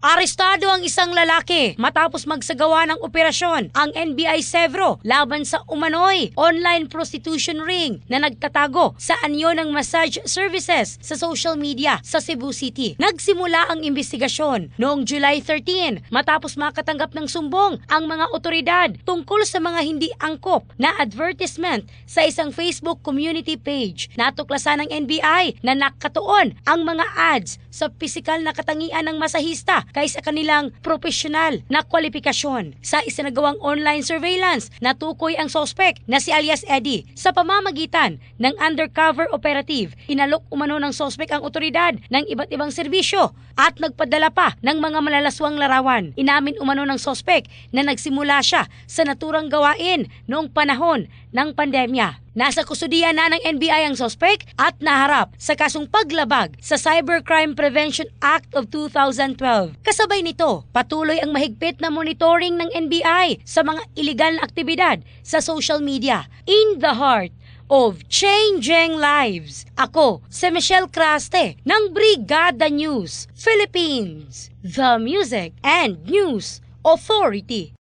Arestado ang isang lalaki matapos magsagawa ng operasyon ang NBI Sevro laban sa umano'y online prostitution ring na nagtatago sa anyo ng massage services sa social media sa Cebu City. Nagsimula ang investigasyon noong July 13 matapos makatanggap ng sumbong ang mga otoridad tungkol sa mga hindi angkop na advertisement sa isang Facebook community page. Natuklasan ng NBI na nakatuon ang mga ads sa pisikal na katangian ng masahista kaysa kanilang profesional na kwalifikasyon. Sa isinagawang online surveillance, natukoy ang sospek na si alias Eddie. Sa pamamagitan ng undercover operative, inalok umano ng sospek ang otoridad ng iba't ibang serbisyo at nagpadala pa ng mga malalaswang larawan. Inamin umano ng sospek na nagsimula siya sa naturang gawain noong panahon ng pandemya. Nasa kustudiya na ng NBI ang sospek at naharap sa kasong paglabag sa Cybercrime Prevention Act of 2012. Kasabay nito, patuloy ang mahigpit na monitoring ng NBI sa mga iligal na aktibidad sa social media. In the heart of changing lives. Ako, si Michelle Craste ng Brigada News Philippines, the Music and News Authority.